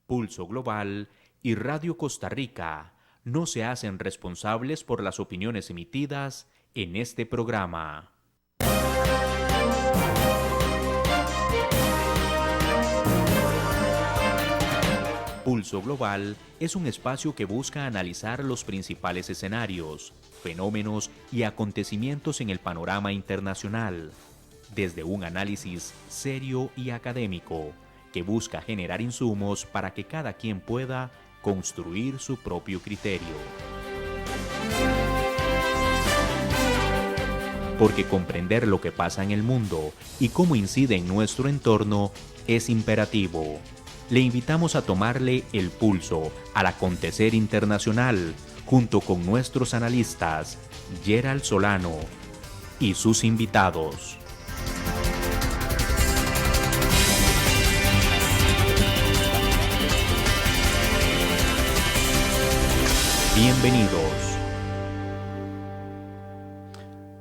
Pulso Global y Radio Costa Rica no se hacen responsables por las opiniones emitidas en este programa. Pulso Global es un espacio que busca analizar los principales escenarios, fenómenos y acontecimientos en el panorama internacional, desde un análisis serio y académico que busca generar insumos para que cada quien pueda construir su propio criterio. Porque comprender lo que pasa en el mundo y cómo incide en nuestro entorno es imperativo. Le invitamos a tomarle el pulso al acontecer internacional junto con nuestros analistas Gerald Solano y sus invitados. Bienvenidos.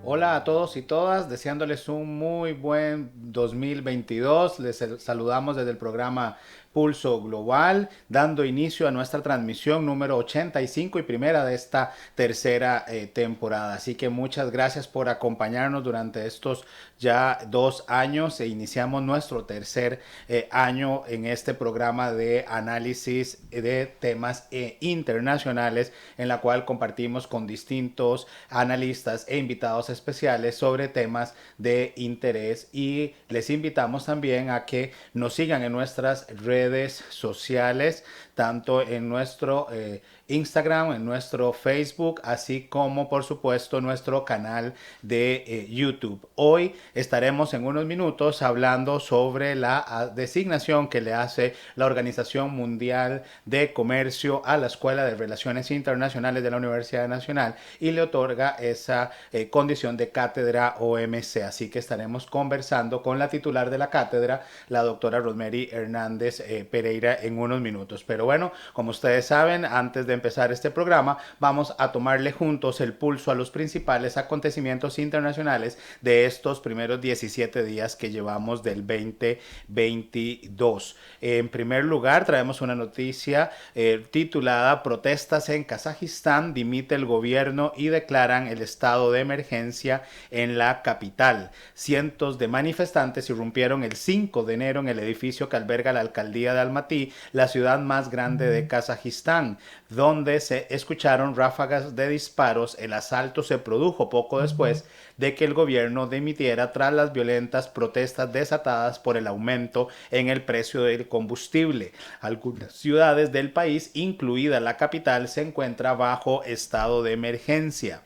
Hola a todos y todas, deseándoles un muy buen 2022. Les saludamos desde el programa Pulso Global, dando inicio a nuestra transmisión número 85 y primera de esta tercera temporada. Así que muchas gracias por acompañarnos durante estos ya 2 años e iniciamos nuestro tercer año en este programa de análisis de temas internacionales, en la cual compartimos con distintos analistas e invitados especiales sobre temas de interés, y les invitamos también a que nos sigan en nuestras redes sociales, tanto en nuestro Instagram, en nuestro Facebook, así como por supuesto nuestro canal de YouTube. Hoy estaremos en unos minutos hablando sobre la designación que le hace la Organización Mundial de Comercio a la Escuela de Relaciones Internacionales de la Universidad Nacional y le otorga esa condición de cátedra OMC. Así que estaremos conversando con la titular de la cátedra, la doctora Rosemary Hernández Pereira, en unos minutos. Pero bueno, como ustedes saben, antes de empezar este programa, vamos a tomarle juntos el pulso a los principales acontecimientos internacionales de estos primeros 17 días que llevamos del 2022. En primer lugar, traemos una noticia titulada "Protestas en Kazajistán, dimite el gobierno y declaran el estado de emergencia en la capital". Cientos de manifestantes irrumpieron el 5 de enero en el edificio que alberga la alcaldía de Almatí, la ciudad más grande de Kazajistán, donde se escucharon ráfagas de disparos. El asalto se produjo poco después de que el gobierno dimitiera tras las violentas protestas desatadas por el aumento en el precio del combustible. Algunas ciudades del país, incluida la capital, se encuentran bajo estado de emergencia.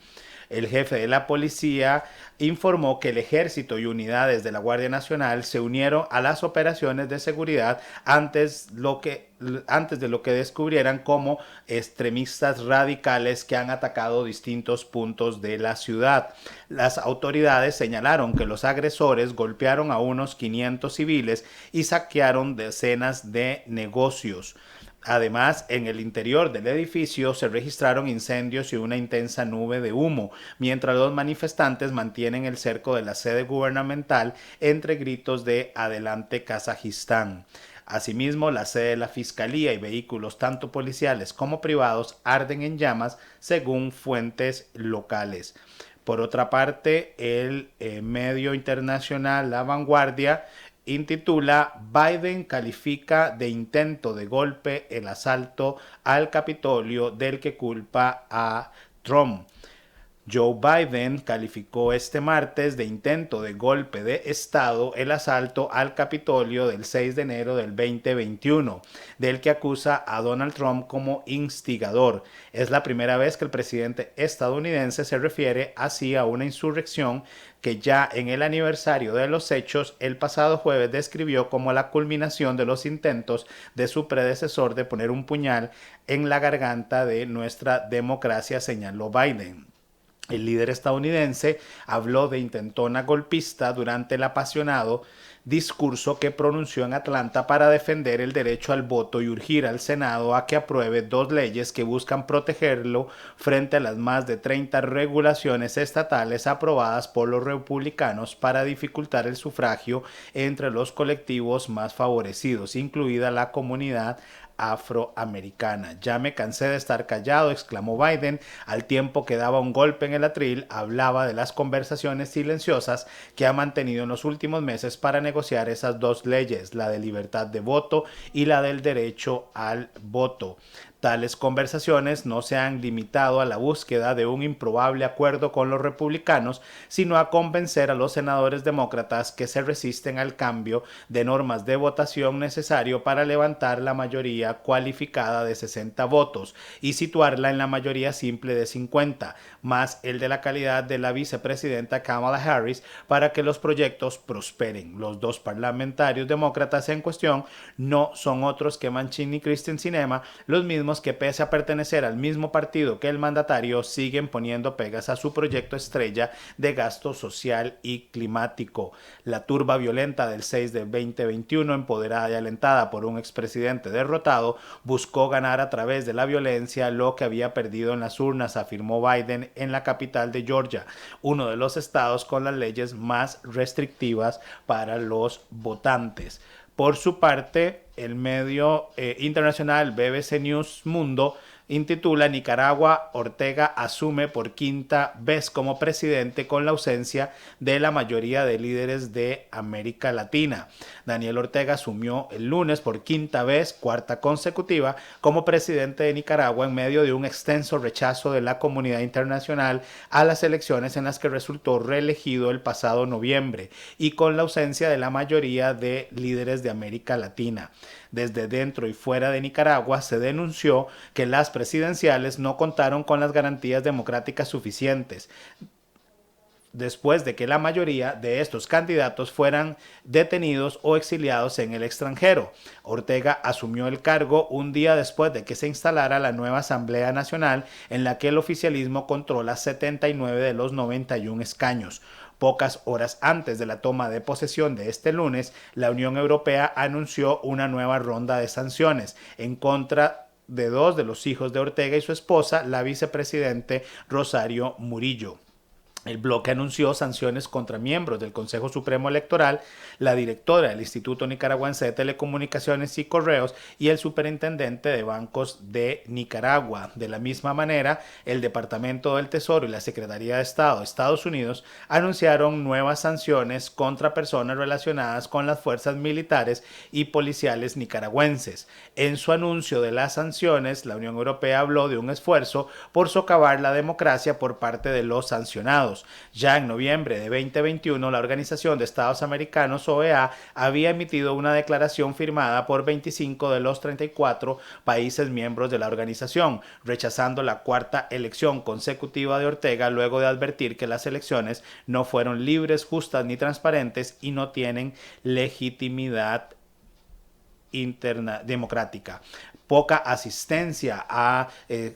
El jefe de la policía informó que el ejército y unidades de la Guardia Nacional se unieron a las operaciones de seguridad antes de lo que descubrieran como extremistas radicales que han atacado distintos puntos de la ciudad. Las autoridades señalaron que los agresores golpearon a unos 500 civiles y saquearon decenas de negocios. Además, en el interior del edificio se registraron incendios y una intensa nube de humo, mientras los manifestantes mantienen el cerco de la sede gubernamental entre gritos de "Adelante Kazajistán". Asimismo, la sede de la fiscalía y vehículos tanto policiales como privados arden en llamas, según fuentes locales. Por otra parte, el medio internacional La Vanguardia intitula "Biden califica de intento de golpe el asalto al Capitolio del que culpa a Trump". Joe Biden calificó este martes de intento de golpe de Estado el asalto al Capitolio del 6 de enero del 2021, del que acusa a Donald Trump como instigador. Es la primera vez que el presidente estadounidense se refiere así a una insurrección que ya en el aniversario de los hechos el pasado jueves describió como la culminación de los intentos de su predecesor de poner un puñal en la garganta de nuestra democracia, señaló Biden. El líder estadounidense habló de intentona golpista durante el apasionado discurso que pronunció en Atlanta para defender el derecho al voto y urgir al Senado a que apruebe 2 leyes que buscan protegerlo frente a las más de 30 regulaciones estatales aprobadas por los republicanos para dificultar el sufragio entre los colectivos más favorecidos, incluida la comunidad afroamericana. Ya me cansé de estar callado, exclamó Biden, al tiempo que daba un golpe en el atril. Hablaba de las conversaciones silenciosas que ha mantenido en los últimos meses para negociar esas dos leyes, la de libertad de voto y la del derecho al voto. Tales conversaciones no se han limitado a la búsqueda de un improbable acuerdo con los republicanos, sino a convencer a los senadores demócratas que se resisten al cambio de normas de votación necesario para levantar la mayoría cualificada de 60 votos y situarla en la mayoría simple de 50, más el de la calidad de la vicepresidenta Kamala Harris, para que los proyectos prosperen. Los dos parlamentarios demócratas en cuestión no son otros que Manchin y Kyrsten Sinema, los mismos que, pese a pertenecer al mismo partido que el mandatario, siguen poniendo pegas a su proyecto estrella de gasto social y climático. La turba violenta del 6 de 2021, empoderada y alentada por un expresidente derrotado, buscó ganar a través de la violencia lo que había perdido en las urnas, afirmó Biden en la capital de Georgia, uno de los estados con las leyes más restrictivas para los votantes. Por su parte, el medio internacional BBC News Mundo intitula Nicaragua, Ortega asume por quinta vez como presidente con la ausencia de la mayoría de líderes de América Latina. Daniel Ortega asumió el lunes por quinta vez, cuarta consecutiva, como presidente de Nicaragua en medio de un extenso rechazo de la comunidad internacional a las elecciones en las que resultó reelegido el pasado noviembre y con la ausencia de la mayoría de líderes de América Latina. Desde dentro y fuera de Nicaragua se denunció que las presidenciales no contaron con las garantías democráticas suficientes, después de que la mayoría de estos candidatos fueran detenidos o exiliados en el extranjero. Ortega asumió el cargo un día después de que se instalara la nueva Asamblea Nacional, en la que el oficialismo controla 79 de los 91 escaños. Pocas horas antes de la toma de posesión de este lunes, la Unión Europea anunció una nueva ronda de sanciones en contra de dos de los hijos de Ortega y su esposa, la vicepresidente Rosario Murillo. El bloque anunció sanciones contra miembros del Consejo Supremo Electoral, la directora del Instituto Nicaragüense de Telecomunicaciones y Correos y el superintendente de bancos de Nicaragua. De la misma manera, el Departamento del Tesoro y la Secretaría de Estado de Estados Unidos anunciaron nuevas sanciones contra personas relacionadas con las fuerzas militares y policiales nicaragüenses. En su anuncio de las sanciones, la Unión Europea habló de un esfuerzo por socavar la democracia por parte de los sancionados. Ya en noviembre de 2021, la Organización de Estados Americanos, OEA, había emitido una declaración firmada por 25 de los 34 países miembros de la organización, rechazando la cuarta elección consecutiva de Ortega, luego de advertir que las elecciones no fueron libres, justas ni transparentes y no tienen legitimidad democrática. Poca asistencia ha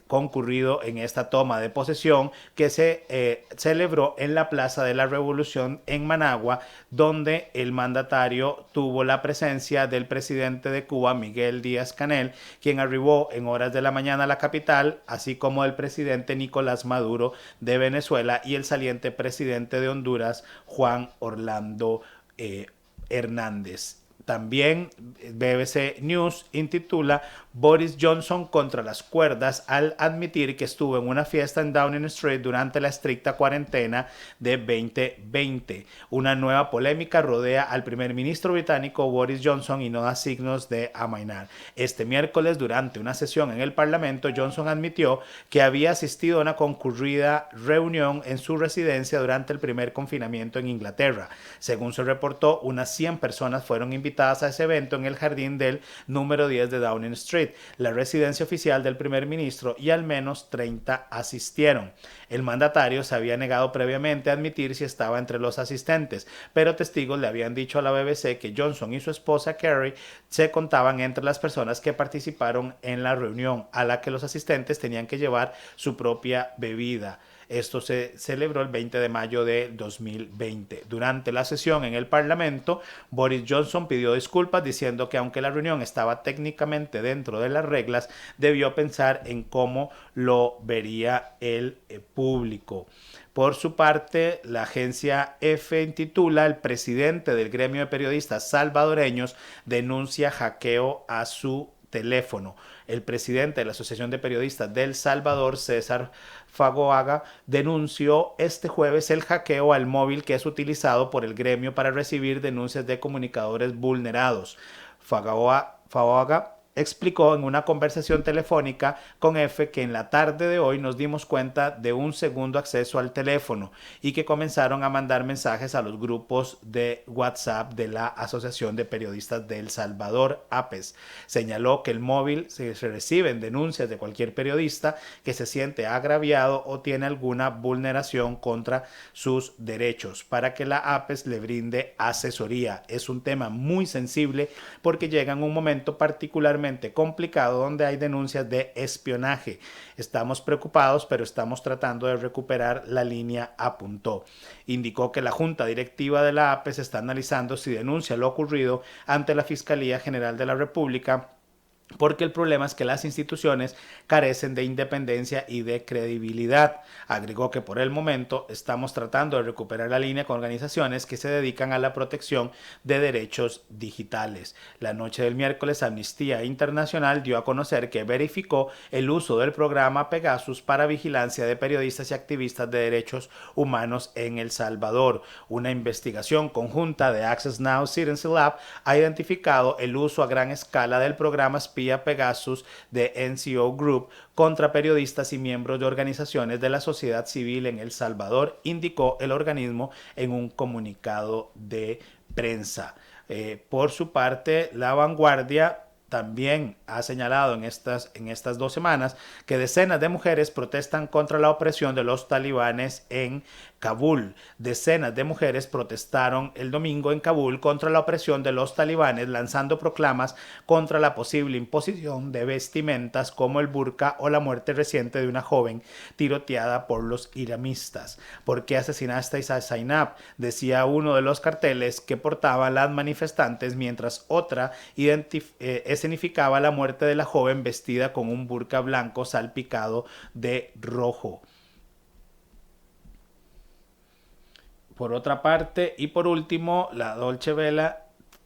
concurrido en esta toma de posesión que se celebró en la Plaza de la Revolución en Managua, donde el mandatario tuvo la presencia del presidente de Cuba, Miguel Díaz-Canel, quien arribó en horas de la mañana a la capital, así como el presidente Nicolás Maduro de Venezuela y el saliente presidente de Honduras, Juan Orlando Hernández. También BBC News intitula Boris Johnson contra las cuerdas al admitir que estuvo en una fiesta en Downing Street durante la estricta cuarentena de 2020. Una nueva polémica rodea al primer ministro británico Boris Johnson y no da signos de amainar. Este miércoles, durante una sesión en el Parlamento, Johnson admitió que había asistido a una concurrida reunión en su residencia durante el primer confinamiento en Inglaterra. Según se reportó, unas 100 personas fueron invitadas a ese evento en el jardín del número 10 de Downing Street, la residencia oficial del primer ministro, y al menos 30 asistieron. El mandatario se había negado previamente a admitir si estaba entre los asistentes, pero testigos le habían dicho a la BBC que Johnson y su esposa Kerry se contaban entre las personas que participaron en la reunión, a la que los asistentes tenían que llevar su propia bebida. Esto se celebró el 20 de mayo de 2020. Durante la sesión en el Parlamento, Boris Johnson pidió disculpas diciendo que aunque la reunión estaba técnicamente dentro de las reglas, debió pensar en cómo lo vería el público. Por su parte, la agencia EFE intitula El presidente del gremio de periodistas salvadoreños denuncia hackeo a su teléfono. El presidente de la Asociación de Periodistas de El Salvador, César Fagoaga, denunció este jueves el hackeo al móvil que es utilizado por el gremio para recibir denuncias de comunicadores vulnerados. Fagoaga explicó en una conversación telefónica con F que en la tarde de hoy nos dimos cuenta de un segundo acceso al teléfono y que comenzaron a mandar mensajes a los grupos de WhatsApp de la Asociación de Periodistas de El Salvador, APES. Señaló que el móvil se reciben denuncias de cualquier periodista que se siente agraviado o tiene alguna vulneración contra sus derechos para que la APES le brinde asesoría. Es un tema muy sensible porque llega en un momento particularmente complicado donde hay denuncias de espionaje. Estamos preocupados, pero estamos tratando de recuperar la línea, apuntó. Indicó que la Junta Directiva de la APES está analizando si denuncia lo ocurrido ante la Fiscalía General de la República, porque el problema es que las instituciones carecen de independencia y de credibilidad. Agregó que por el momento estamos tratando de recuperar la línea con organizaciones que se dedican a la protección de derechos digitales. La noche del miércoles, Amnistía Internacional dio a conocer que verificó el uso del programa Pegasus para vigilancia de periodistas y activistas de derechos humanos en El Salvador. Una investigación conjunta de Access Now Citizenship Lab ha identificado el uso a gran escala del programa Pegasus de NCO Group contra periodistas y miembros de organizaciones de la sociedad civil en El Salvador, indicó el organismo en un comunicado de prensa. Por su parte, La Vanguardia también ha señalado en estas 2 semanas que decenas de mujeres protestan contra la opresión de los talibanes en Kabul. Decenas de mujeres protestaron el domingo en Kabul contra la opresión de los talibanes, lanzando proclamas contra la posible imposición de vestimentas como el burka o la muerte reciente de una joven tiroteada por los islamistas. ¿Por qué asesinaste a Zainab?, decía uno de los carteles que portaban las manifestantes, mientras otra escenificaba la muerte de la joven vestida con un burka blanco salpicado de rojo. Por otra parte, y por último, la Deutsche Welle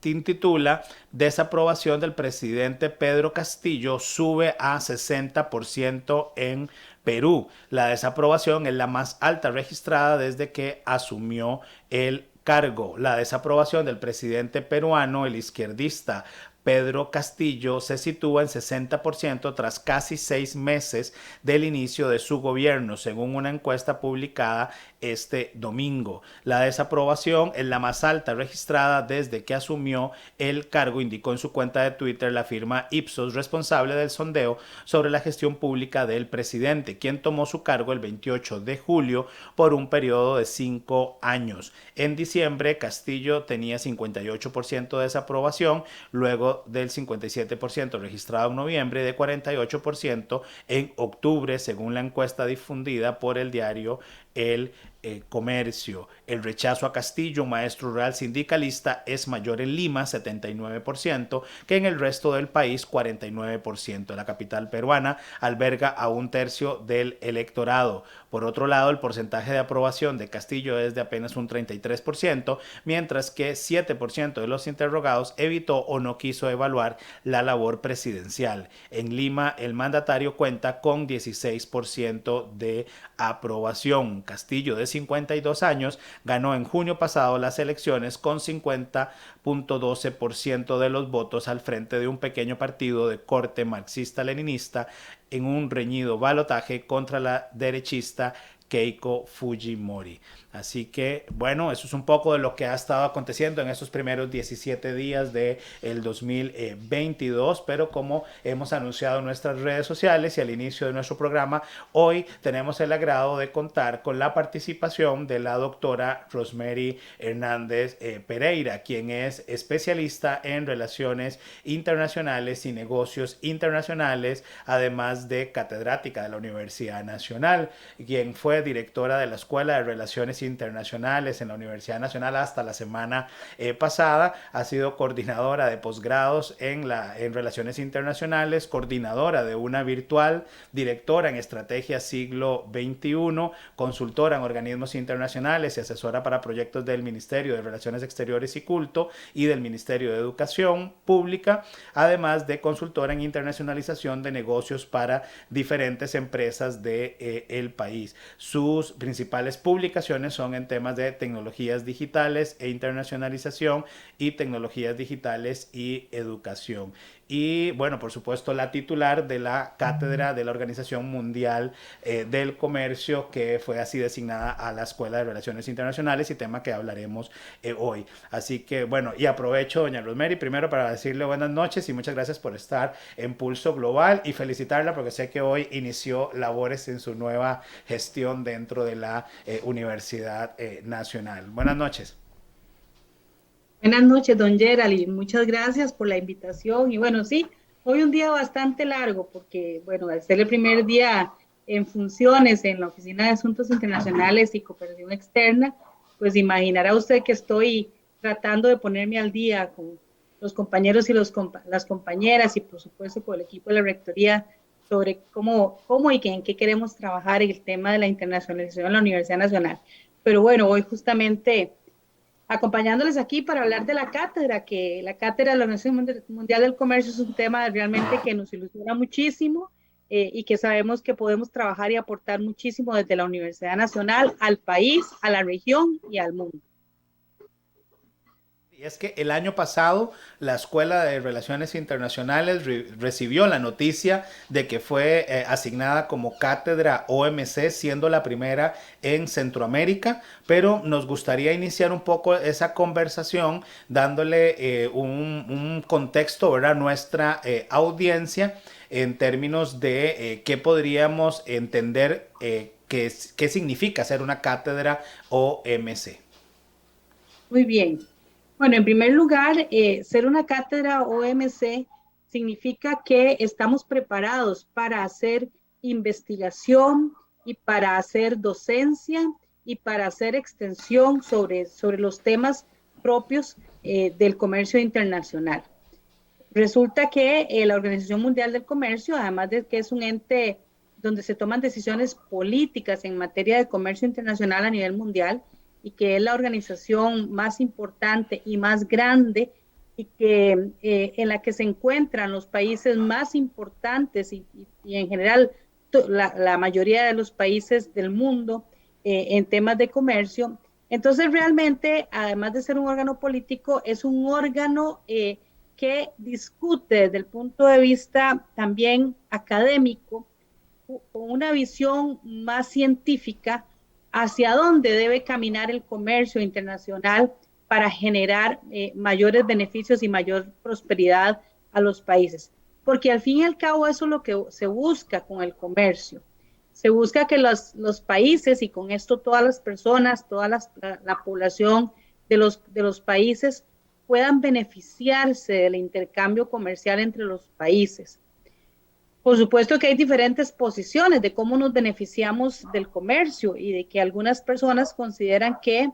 titula Desaprobación del presidente Pedro Castillo sube a 60% en Perú. La desaprobación es la más alta registrada desde que asumió el cargo. La desaprobación del presidente peruano, el izquierdista Pedro Castillo, se sitúa en 60% tras casi 6 meses del inicio de su gobierno, según una encuesta publicada este domingo. La desaprobación es la más alta registrada desde que asumió el cargo, indicó en su cuenta de Twitter la firma Ipsos, responsable del sondeo sobre la gestión pública del presidente, quien tomó su cargo el 28 de julio por un periodo de 5 años. En diciembre, Castillo tenía 58% de desaprobación, luego del 57% registrado en noviembre y de 48% en octubre, según la encuesta difundida por el diario El Comercio. El rechazo a Castillo, un maestro rural sindicalista, es mayor en Lima, 79%, que en el resto del país, 49%. La capital peruana alberga a 1/3 del electorado. Por otro lado, el porcentaje de aprobación de Castillo es de apenas un 33%, mientras que 7% de los interrogados evitó o no quiso evaluar la labor presidencial. En Lima, el mandatario cuenta con 16% de aprobación. Castillo, de 52 años, ganó en junio pasado las elecciones con 50.12% de los votos al frente de un pequeño partido de corte marxista-leninista en un reñido balotaje contra la derechista Keiko Fujimori. Así que, bueno, eso es un poco de lo que ha estado aconteciendo en estos primeros 17 días del 2022, pero como hemos anunciado en nuestras redes sociales y al inicio de nuestro programa, hoy tenemos el agrado de contar con la participación de la doctora Rosemary Hernández Pereira, quien es especialista en relaciones internacionales y negocios internacionales, además de catedrática de la Universidad Nacional, quien fue fue directora de la Escuela de Relaciones Internacionales en la Universidad Nacional hasta la semana pasada. Ha sido coordinadora de posgrados en Relaciones Internacionales, coordinadora de una virtual, directora en Estrategia Siglo XXI, consultora en organismos internacionales y asesora para proyectos del Ministerio de Relaciones Exteriores y Culto y del Ministerio de Educación Pública, además de consultora en internacionalización de negocios para diferentes empresas del país. Sus principales publicaciones son en temas de tecnologías digitales e internacionalización y tecnologías digitales y educación. Y bueno, por supuesto, la titular de la cátedra de la Organización Mundial del Comercio, que fue así designada a la Escuela de Relaciones Internacionales, y tema que hablaremos hoy. Así que bueno, y aprovecho, doña Rosemary, primero para decirle buenas noches y muchas gracias por estar en Pulso Global, y felicitarla porque sé que hoy inició labores en su nueva gestión dentro de la Universidad Nacional. Buenas noches. Buenas noches, don Gerald, y muchas gracias por la invitación. Y bueno, sí, hoy un día bastante largo porque, bueno, al ser el primer día en funciones en la Oficina de Asuntos Internacionales y Cooperación Externa, pues imaginará usted que estoy tratando de ponerme al día con los compañeros y las compañeras y por supuesto con el equipo de la Rectoría sobre cómo y en qué queremos trabajar en el tema de la internacionalización en la Universidad Nacional. Pero bueno, hoy justamente acompañándoles aquí para hablar de la cátedra, que la cátedra de la Organización Mundial del Comercio es un tema realmente que nos ilusiona muchísimo y que sabemos que podemos trabajar y aportar muchísimo desde la Universidad Nacional al país, a la región y al mundo. Y es que el año pasado la Escuela de Relaciones Internacionales recibió la noticia de que fue asignada como cátedra OMC, siendo la primera en Centroamérica, pero nos gustaría iniciar un poco esa conversación dándole un contexto, ¿verdad?, a nuestra audiencia en términos de qué podríamos entender qué significa ser una cátedra OMC. Muy bien. Bueno, en primer lugar, ser una cátedra OMC significa que estamos preparados para hacer investigación y para hacer docencia y para hacer extensión sobre los temas propios del comercio internacional. Resulta que la Organización Mundial del Comercio, además de que es un ente donde se toman decisiones políticas en materia de comercio internacional a nivel mundial, y que es la organización más importante y más grande y que en la que se encuentran los países más importantes y en general la mayoría de los países del mundo en temas de comercio. Entonces realmente, además de ser un órgano político, es un órgano que discute desde el punto de vista también académico, con una visión más científica hacia dónde debe caminar el comercio internacional para generar mayores beneficios y mayor prosperidad a los países. Porque al fin y al cabo eso es lo que se busca con el comercio. Se busca que los países, y con esto todas las personas, la población de los países puedan beneficiarse del intercambio comercial entre los países. Por supuesto que hay diferentes posiciones de cómo nos beneficiamos del comercio y de que algunas personas consideran que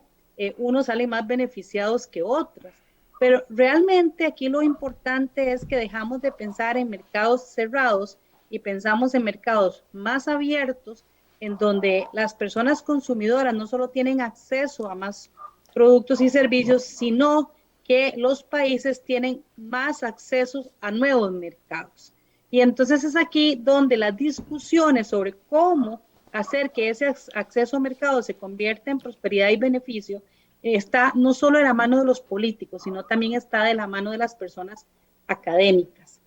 unos salen más beneficiados que otras. Pero realmente aquí lo importante es que dejamos de pensar en mercados cerrados y pensamos en mercados más abiertos, en donde las personas consumidoras no solo tienen acceso a más productos y servicios, sino que los países tienen más acceso a nuevos mercados. Y entonces es aquí donde las discusiones sobre cómo hacer que ese acceso a mercado se convierta en prosperidad y beneficio está no solo de la mano de los políticos, sino también está de la mano de las personas académicas.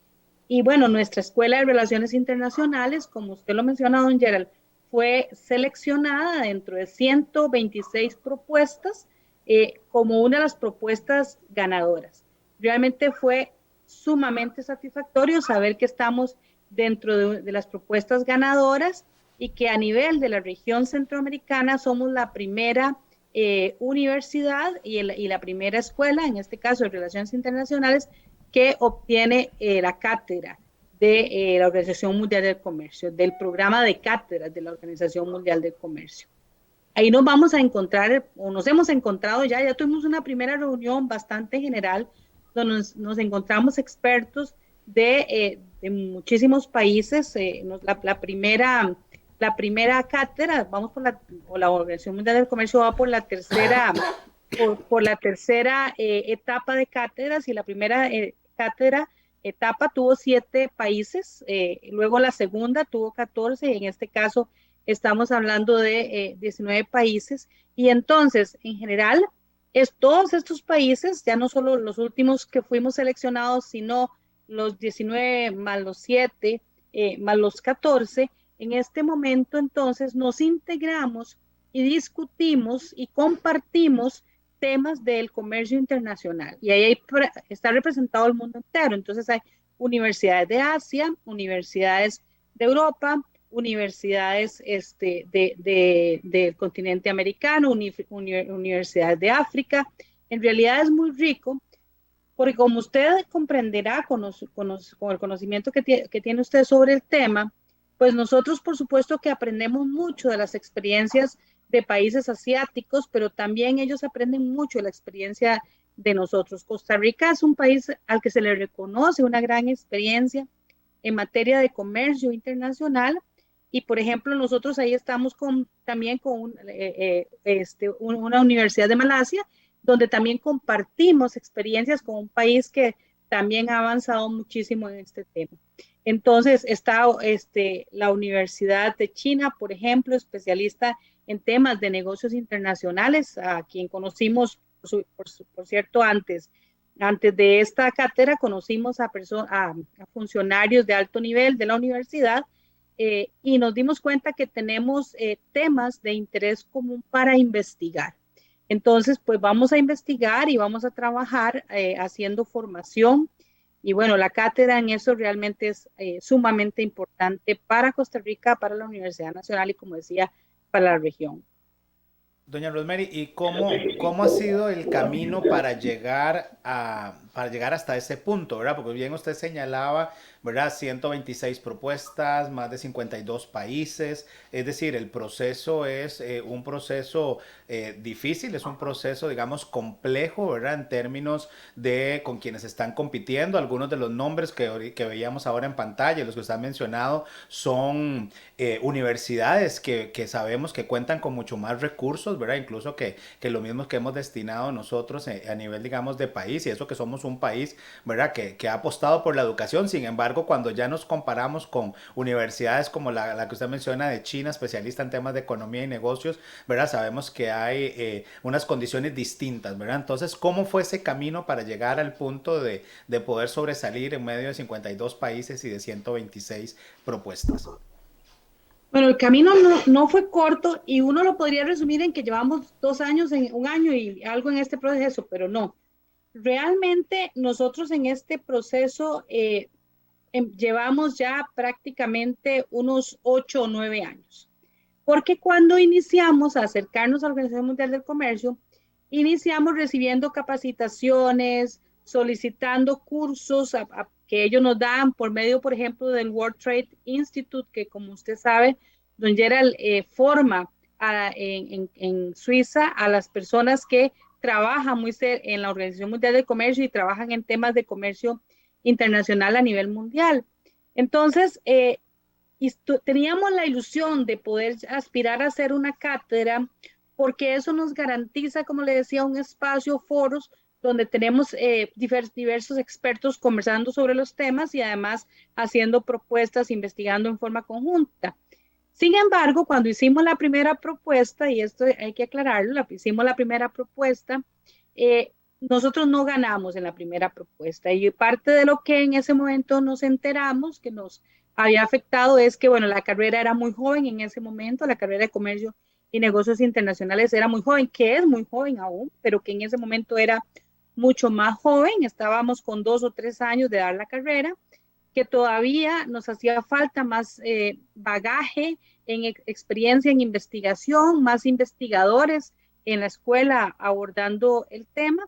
Y bueno, nuestra Escuela de Relaciones Internacionales, como usted lo menciona, don Gerald, fue seleccionada dentro de 126 propuestas como una de las propuestas ganadoras. Realmente fue sumamente satisfactorio saber que estamos dentro de las propuestas ganadoras y que a nivel de la región centroamericana somos la primera universidad y la primera escuela, en este caso de Relaciones Internacionales, que obtiene la cátedra de la Organización Mundial del Comercio, del programa de cátedras de la Organización Mundial del Comercio. Ahí nos vamos a encontrar, o nos hemos encontrado ya tuvimos una primera reunión bastante general, donde nos encontramos expertos de muchísimos países. La primera cátedra, la Organización Mundial del Comercio va por la tercera, por la tercera etapa de cátedras, y la primera cátedra etapa tuvo 7 países, luego la segunda tuvo 14, y en este caso estamos hablando de 19 países, y entonces, en general, todos estos países, ya no solo los últimos que fuimos seleccionados, sino los 19 más los 7, más los 14, en este momento entonces nos integramos y discutimos y compartimos temas del comercio internacional. Y ahí está representado el mundo entero. Entonces hay universidades de Asia, universidades de Europa, universidades del continente americano, universidades de África. En realidad es muy rico, porque como usted comprenderá con el conocimiento que tiene usted sobre el tema, pues nosotros por supuesto que aprendemos mucho de las experiencias de países asiáticos, pero también ellos aprenden mucho de la experiencia de nosotros. Costa Rica es un país al que se le reconoce una gran experiencia en materia de comercio internacional, y por ejemplo nosotros ahí estamos también con una universidad de Malasia, donde también compartimos experiencias con un país que también ha avanzado muchísimo en este tema. Entonces está la Universidad de China, por ejemplo, especialista en temas de negocios internacionales, a quien conocimos, por cierto, antes de esta cátedra conocimos a funcionarios de alto nivel de la universidad, y nos dimos cuenta que tenemos temas de interés común para investigar. Entonces, pues vamos a investigar y vamos a trabajar haciendo formación. Y bueno, la cátedra en eso realmente es sumamente importante para Costa Rica, para la Universidad Nacional y, como decía, para la región. Doña Rosemary, ¿y cómo ha sido el camino para llegar hasta ese punto, ¿verdad? Porque bien usted señalaba, ¿verdad? 126 propuestas, más de 52 países, es decir, el proceso es un proceso difícil, es un proceso, digamos, complejo, ¿verdad? En términos de con quienes están compitiendo, algunos de los nombres que veíamos ahora en pantalla, los que usted ha mencionado, son universidades que sabemos que cuentan con mucho más recursos, ¿verdad? Incluso que lo mismo que hemos destinado nosotros a nivel, digamos, de país, y eso que somos un país, ¿verdad? Que ha apostado por la educación. Sin embargo, cuando ya nos comparamos con universidades como la que usted menciona de China, especialista en temas de economía y negocios, ¿verdad? Sabemos que hay unas condiciones distintas, ¿verdad? Entonces, ¿cómo fue ese camino para llegar al punto de poder sobresalir en medio de 52 países y de 126 propuestas? Bueno, el camino no fue corto, y uno lo podría resumir en que llevamos 2 años, un año y algo en este proceso, pero no. Realmente nosotros en este proceso llevamos ya prácticamente unos 8 o 9 años, porque cuando iniciamos a acercarnos a la Organización Mundial del Comercio, iniciamos recibiendo capacitaciones, solicitando cursos que ellos nos dan por medio, por ejemplo, del World Trade Institute, que como usted sabe, don Gerald, forma en Suiza a las personas que trabajan en la Organización Mundial del Comercio y trabajan en temas de comercio internacional a nivel mundial. Entonces, y teníamos la ilusión de poder aspirar a hacer una cátedra, porque eso nos garantiza, como le decía, un espacio, foros, donde tenemos diversos expertos conversando sobre los temas y además haciendo propuestas, investigando en forma conjunta. Sin embargo, cuando hicimos la primera propuesta, y esto hay que aclararlo, hicimos la primera propuesta, nosotros no ganamos en la primera propuesta, y parte de lo que en ese momento nos enteramos que nos había afectado es que, bueno, la carrera era muy joven en ese momento, la carrera de comercio y negocios internacionales era muy joven, que es muy joven aún, pero que en ese momento era mucho más joven, estábamos con 2 o 3 años de dar la carrera, que todavía nos hacía falta más bagaje en experiencia en investigación, más investigadores en la escuela abordando el tema.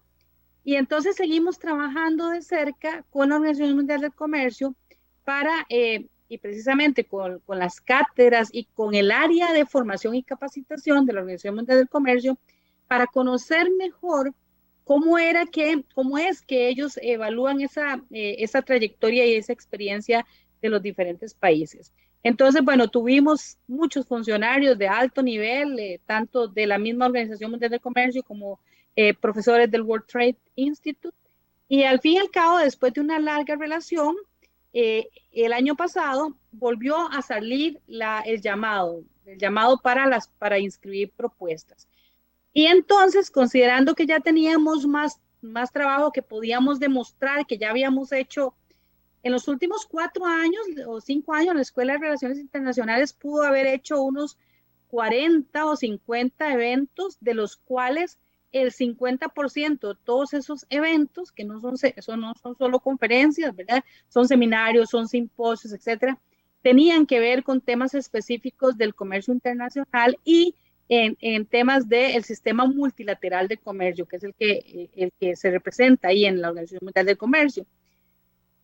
Y entonces seguimos trabajando de cerca con la Organización Mundial del Comercio para, y precisamente con las cátedras y con el área de formación y capacitación de la Organización Mundial del Comercio, para conocer mejor cómo es que ellos evalúan esa trayectoria y esa experiencia de los diferentes países. Entonces, bueno, tuvimos muchos funcionarios de alto nivel, tanto de la misma Organización Mundial del Comercio como profesores del World Trade Institute. Y al fin y al cabo, después de una larga relación, el año pasado volvió a salir el llamado para inscribir propuestas. Y entonces, considerando que ya teníamos más trabajo, que podíamos demostrar que ya habíamos hecho en los últimos 4 años o 5 años, la Escuela de Relaciones Internacionales pudo haber hecho unos 40 o 50 eventos, de los cuales el 50% de todos esos eventos, que no son solo conferencias, ¿verdad? Son seminarios, son simposios, etcétera, tenían que ver con temas específicos del comercio internacional y en temas del sistema multilateral de comercio, que es el que se representa ahí en la Organización Mundial del Comercio.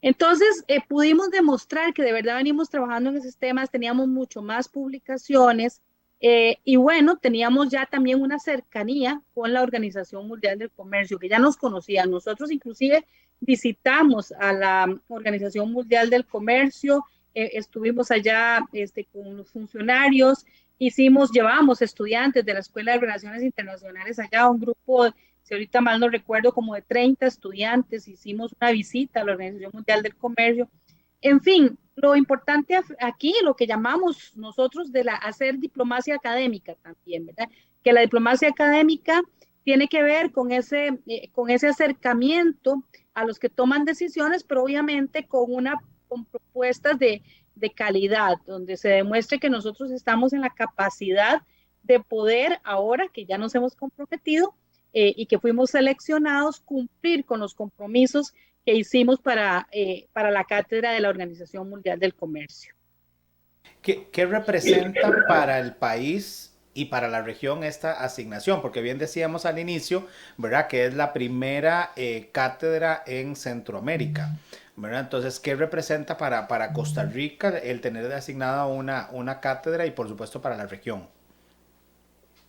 Entonces, pudimos demostrar que de verdad venimos trabajando en esos temas, teníamos mucho más publicaciones y bueno, teníamos ya también una cercanía con la Organización Mundial del Comercio, que ya nos conocían. Nosotros inclusive visitamos a la Organización Mundial del Comercio, estuvimos allá con los funcionarios, llevamos estudiantes de la Escuela de Relaciones Internacionales allá, un grupo, si ahorita mal no recuerdo, como de 30 estudiantes, hicimos una visita a la Organización Mundial del Comercio. En fin, lo importante aquí, lo que llamamos nosotros hacer diplomacia académica también, ¿verdad? Que la diplomacia académica tiene que ver con ese acercamiento a los que toman decisiones, pero obviamente con propuestas de calidad, donde se demuestre que nosotros estamos en la capacidad de poder, ahora que ya nos hemos comprometido y que fuimos seleccionados, cumplir con los compromisos que hicimos para la cátedra de la Organización Mundial del Comercio. ¿Qué representa para el país y para la región esta asignación? Porque bien decíamos al inicio, ¿verdad? Que es la primera cátedra en Centroamérica, ¿verdad? Entonces, ¿qué representa para Costa Rica el tener asignada una cátedra y por supuesto para la región?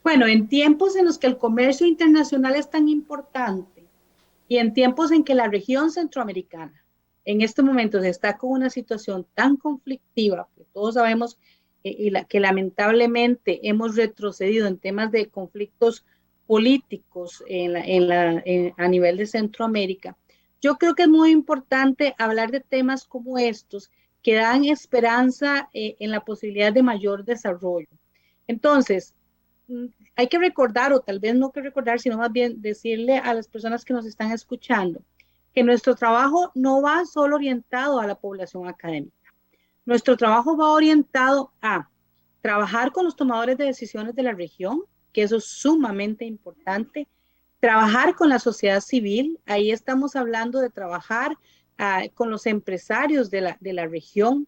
Bueno, en tiempos en los que el comercio internacional es tan importante y en tiempos en que la región centroamericana en este momento está con una situación tan conflictiva, que todos sabemos que lamentablemente hemos retrocedido en temas de conflictos políticos a nivel de Centroamérica, yo creo que es muy importante hablar de temas como estos que dan esperanza en la posibilidad de mayor desarrollo. Entonces, hay que recordar, o tal vez no que recordar, sino más bien decirle a las personas que nos están escuchando, que nuestro trabajo no va solo orientado a la población académica. Nuestro trabajo va orientado a trabajar con los tomadores de decisiones de la región, que eso es sumamente importante, trabajar con la sociedad civil, ahí estamos hablando de trabajar con los empresarios de la región,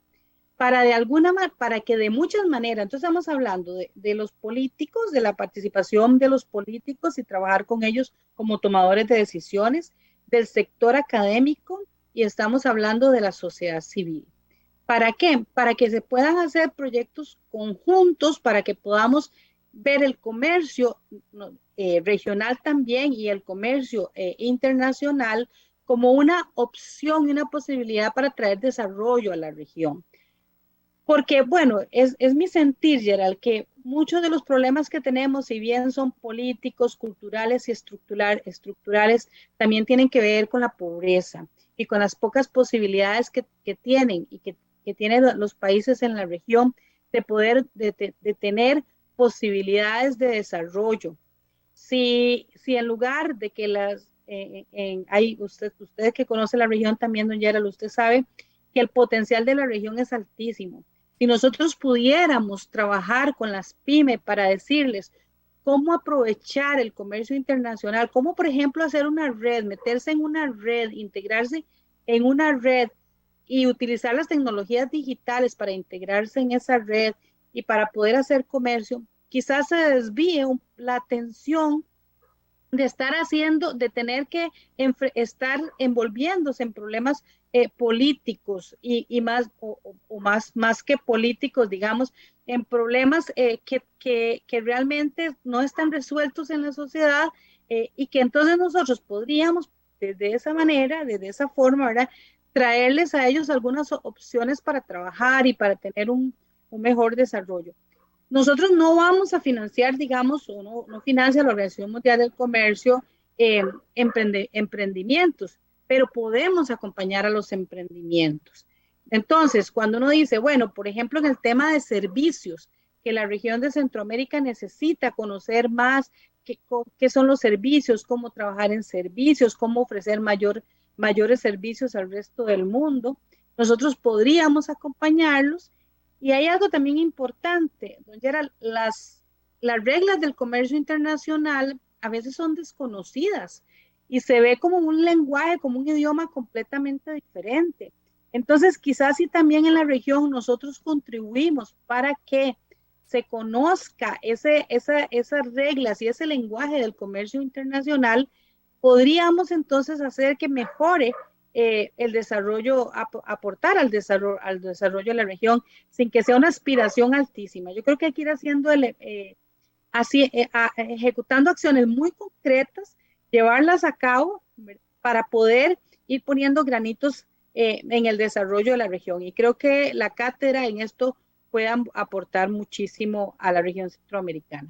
para que de muchas maneras, entonces estamos hablando de los políticos, de la participación de los políticos y trabajar con ellos como tomadores de decisiones, del sector académico y estamos hablando de la sociedad civil. ¿Para qué? Para que se puedan hacer proyectos conjuntos, para que podamos ver el comercio regional también y el comercio internacional como una opción y una posibilidad para traer desarrollo a la región. Porque, bueno, es mi sentir, Gerald, que muchos de los problemas que tenemos, si bien son políticos, culturales y estructurales, también tienen que ver con la pobreza y con las pocas posibilidades que tienen y que tienen los países en la región de poder de tener posibilidades de desarrollo. Si en lugar de que usted que conoce la región también, don Gerald, usted sabe que el potencial de la región es altísimo. Si nosotros pudiéramos trabajar con las pymes para decirles cómo aprovechar el comercio internacional, cómo por ejemplo hacer una red, meterse en una red, integrarse en una red y utilizar las tecnologías digitales para integrarse en esa red y para poder hacer comercio, quizás se desvíe la atención de estar haciendo, de tener que estar envolviéndose en problemas políticos y más, o más que políticos, digamos, en problemas que realmente no están resueltos en la sociedad y que entonces nosotros podríamos, desde esa manera, desde esa forma, ¿verdad?, traerles a ellos algunas opciones para trabajar y para tener un mejor desarrollo. Nosotros no vamos a financiar, digamos, o no financia la Organización Mundial del Comercio emprendimientos, pero podemos acompañar a los emprendimientos. Entonces, cuando uno dice, bueno, por ejemplo, en el tema de servicios, que la región de Centroamérica necesita conocer más qué son los servicios, cómo trabajar en servicios, cómo ofrecer mayores servicios al resto del mundo, nosotros podríamos acompañarlos. Y hay algo también importante, don Gerald, las reglas del comercio internacional a veces son desconocidas y se ve como un lenguaje, como un idioma completamente diferente. Entonces, quizás si también en la región nosotros contribuimos para que se conozca esas reglas y ese lenguaje del comercio internacional, podríamos entonces hacer que mejore el desarrollo, aportar al desarrollo de la región sin que sea una aspiración altísima. Yo creo que hay que ir haciendo ejecutando acciones muy concretas, llevarlas a cabo para poder ir poniendo granitos en el desarrollo de la región. Y creo que la cátedra en esto puede aportar muchísimo a la región centroamericana.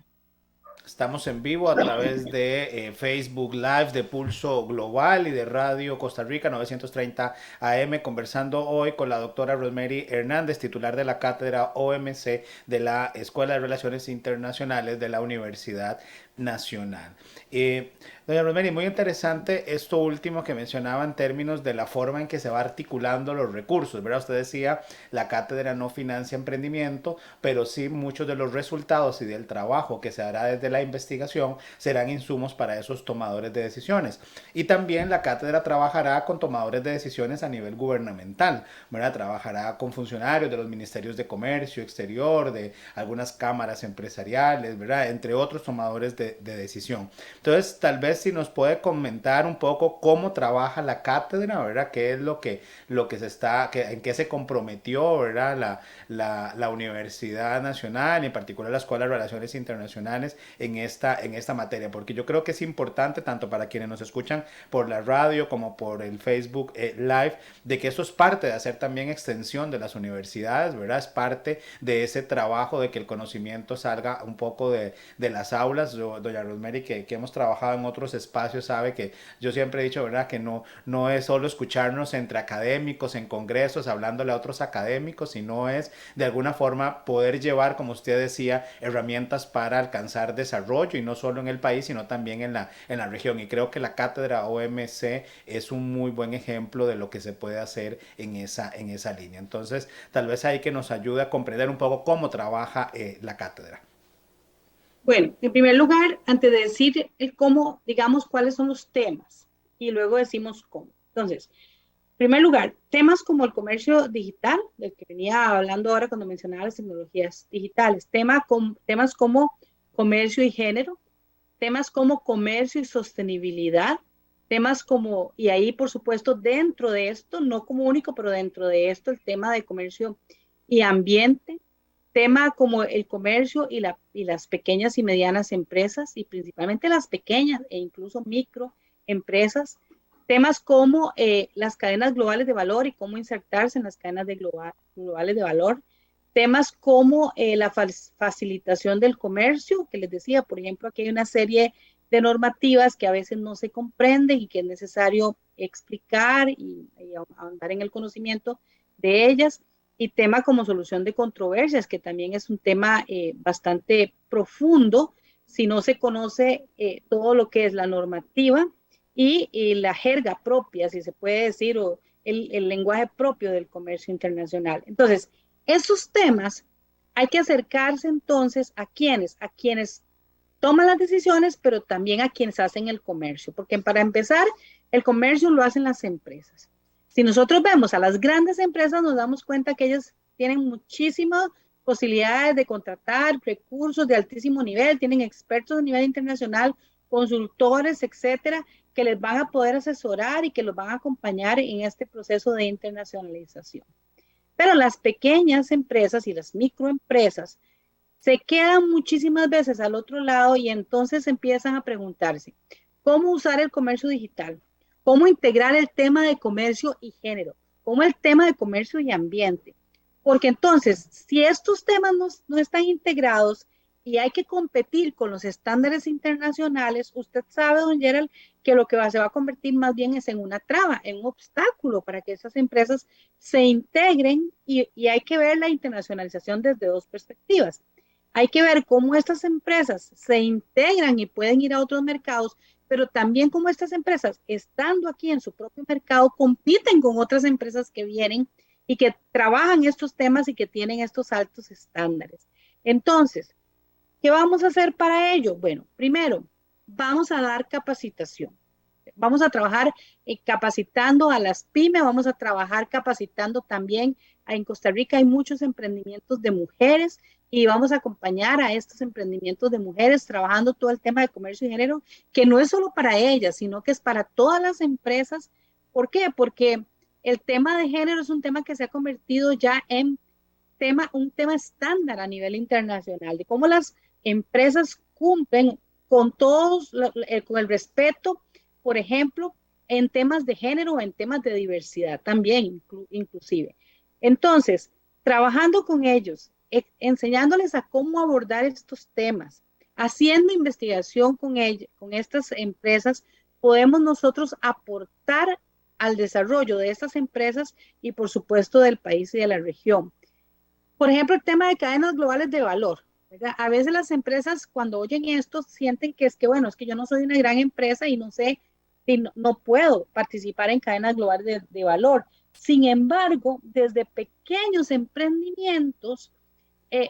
Estamos en vivo a través de Facebook Live de Pulso Global y de Radio Costa Rica 930 AM, conversando hoy con la doctora Rosemary Hernández, titular de la cátedra OMC de la Escuela de Relaciones Internacionales de la Universidad Nacional. Doña Rosemary, muy interesante esto último que mencionaba en términos de la forma en que se va articulando los recursos, ¿verdad? Usted decía, la cátedra no financia emprendimiento, pero sí muchos de los resultados y del trabajo que se hará desde la investigación serán insumos para esos tomadores de decisiones. Y también la cátedra trabajará con tomadores de decisiones a nivel gubernamental, ¿verdad? Trabajará con funcionarios de los ministerios de comercio exterior, de algunas cámaras empresariales, ¿verdad? Entre otros tomadores de decisión. Entonces, tal vez si nos puede comentar un poco cómo trabaja la cátedra, ¿verdad? ¿Qué es lo que se está, en qué se comprometió, ¿verdad? La Universidad Nacional y en particular la Escuela de Relaciones Internacionales en esta materia, porque yo creo que es importante tanto para quienes nos escuchan por la radio como por el Facebook Live, de que eso es parte de hacer también extensión de las universidades, ¿verdad? Es parte de ese trabajo de que el conocimiento salga un poco de las aulas. Doña Rosemary, que hemos trabajado en otros espacios, sabe que yo siempre he dicho, ¿verdad?, que no es solo escucharnos entre académicos en congresos hablándole a otros académicos, sino es de alguna forma poder llevar, como usted decía, herramientas para alcanzar desarrollo y no solo en el país, sino también en la región. Y creo que la cátedra OMC es un muy buen ejemplo de lo que se puede hacer en esa línea. Entonces, tal vez ahí que nos ayude a comprender un poco cómo trabaja la cátedra. Bueno, en primer lugar, antes de decir cómo, digamos, cuáles son los temas y luego decimos cómo. Entonces, en primer lugar, temas como el comercio digital, del que venía hablando ahora cuando mencionaba las tecnologías digitales, temas como comercio y género, temas como comercio y sostenibilidad, temas como, y ahí por supuesto dentro de esto, no como único, pero dentro de esto, el tema de comercio y ambiente, tema como el comercio y las pequeñas y medianas empresas, y principalmente las pequeñas e incluso microempresas, temas como las cadenas globales de valor y cómo insertarse en las cadenas globales de valor, temas como la facilitación del comercio, que les decía, por ejemplo, aquí hay una serie de normativas que a veces no se comprenden y que es necesario explicar y ahondar en el conocimiento de ellas, y tema como solución de controversias, que también es un tema bastante profundo si no se conoce todo lo que es la normativa y la jerga propia, si se puede decir, o el lenguaje propio del comercio internacional. Entonces, esos temas hay que acercarse entonces a quienes toman las decisiones, pero también a quienes hacen el comercio, porque para empezar, el comercio lo hacen las empresas. Si nosotros vemos a las grandes empresas, nos damos cuenta que ellas tienen muchísimas posibilidades de contratar recursos de altísimo nivel, tienen expertos a nivel internacional consultores, etcétera, que les van a poder asesorar y que los van a acompañar en este proceso de internacionalización. Pero las pequeñas empresas y las microempresas se quedan muchísimas veces al otro lado y entonces empiezan a preguntarse, ¿cómo usar el comercio digital? ¿Cómo integrar el tema de comercio y género? ¿Cómo el tema de comercio y ambiente? Porque entonces, si estos temas no están integrados y hay que competir con los estándares internacionales, usted sabe, don Gerald, que lo que se va a convertir más bien es en una traba, en un obstáculo para que esas empresas se integren y hay que ver la internacionalización desde dos perspectivas. Hay que ver cómo estas empresas se integran y pueden ir a otros mercados, pero también cómo estas empresas, estando aquí en su propio mercado, compiten con otras empresas que vienen y que trabajan estos temas y que tienen estos altos estándares. Entonces, ¿qué vamos a hacer para ello? Bueno, primero, vamos a dar capacitación. Vamos a trabajar capacitando a las pymes, vamos a trabajar capacitando también. En Costa Rica hay muchos emprendimientos de mujeres y vamos a acompañar a estos emprendimientos de mujeres trabajando todo el tema de comercio y género, que no es solo para ellas, sino que es para todas las empresas. ¿Por qué? Porque el tema de género es un tema que se ha convertido ya en un tema estándar a nivel internacional, de cómo las empresas cumplen con todos, con el respeto, por ejemplo, en temas de género, en temas de diversidad también, inclusive. Entonces, trabajando con ellos, enseñándoles a cómo abordar estos temas, haciendo investigación con estas empresas, podemos nosotros aportar al desarrollo de estas empresas y, por supuesto, del país y de la región. Por ejemplo, el tema de cadenas globales de valor, ¿verdad? A veces las empresas cuando oyen esto sienten que es que, bueno, es que yo no soy una gran empresa y no sé, si no puedo participar en cadenas globales de valor. Sin embargo, desde pequeños emprendimientos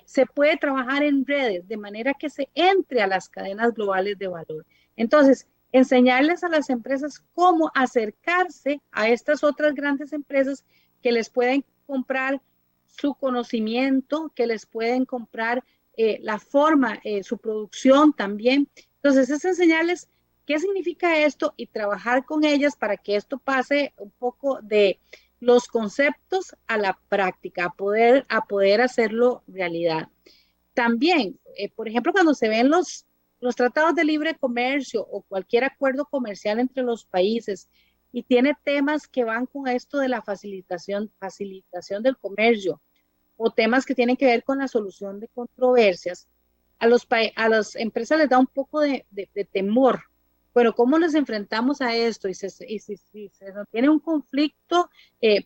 se puede trabajar en redes de manera que se entre a las cadenas globales de valor. Entonces, enseñarles a las empresas cómo acercarse a estas otras grandes empresas que les pueden comprar su conocimiento, que les pueden comprar la forma, su producción también. Entonces, es enseñarles qué significa esto y trabajar con ellas para que esto pase un poco de los conceptos a la práctica, a poder hacerlo realidad. También, por ejemplo, cuando se ven los tratados de libre comercio o cualquier acuerdo comercial entre los países y tiene temas que van con esto de la facilitación del comercio o temas que tienen que ver con la solución de controversias, a las empresas les da un poco de temor. Bueno, ¿cómo nos enfrentamos a esto? Y si se tiene un conflicto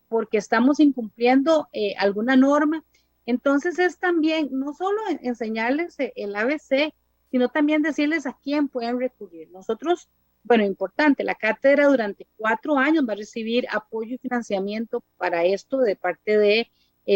porque estamos incumpliendo alguna norma, entonces es también no solo enseñarles el ABC, sino también decirles a quién pueden recurrir. Nosotros, bueno, importante, la cátedra durante 4 años va a recibir apoyo y financiamiento para esto de parte de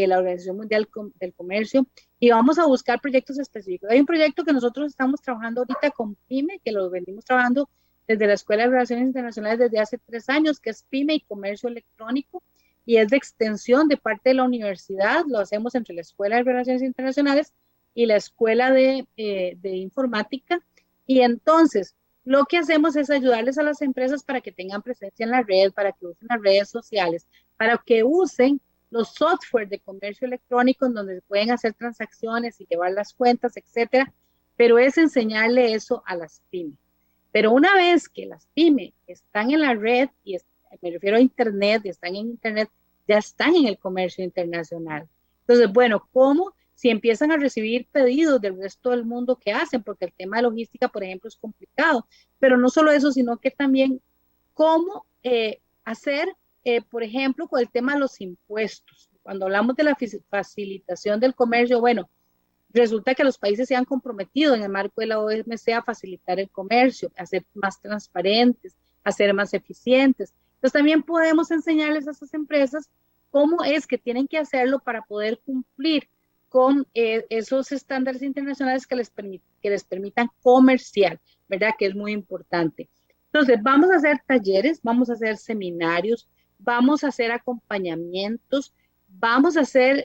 la Organización Mundial del Comercio, y vamos a buscar proyectos específicos. Hay un proyecto que nosotros estamos trabajando ahorita con PYME, que lo venimos trabajando desde la Escuela de Relaciones Internacionales desde hace 3 años, que es PYME y Comercio Electrónico, y es de extensión de parte de la universidad. Lo hacemos entre la Escuela de Relaciones Internacionales y la Escuela de Informática, y entonces lo que hacemos es ayudarles a las empresas para que tengan presencia en la red, para que usen las redes sociales, para que usen los software de comercio electrónico en donde se pueden hacer transacciones y llevar las cuentas, etcétera, pero es enseñarle eso a las pymes. Pero una vez que las pymes están en la red, y me refiero a internet, y están en internet, ya están en el comercio internacional. Entonces, bueno, ¿cómo? Si empiezan a recibir pedidos del resto del mundo, ¿qué hacen? Porque el tema de logística, por ejemplo, es complicado. Pero no solo eso, sino que también cómo hacer por ejemplo, con el tema de los impuestos. Cuando hablamos de la facilitación del comercio, bueno, resulta que los países se han comprometido en el marco de la OMC a facilitar el comercio, a ser más transparentes, a ser más eficientes. Entonces también podemos enseñarles a esas empresas cómo es que tienen que hacerlo para poder cumplir con esos estándares internacionales que les permitan comerciar, ¿verdad? Que es muy importante. Entonces, vamos a hacer talleres, vamos a hacer seminarios, vamos a hacer acompañamientos, vamos a hacer,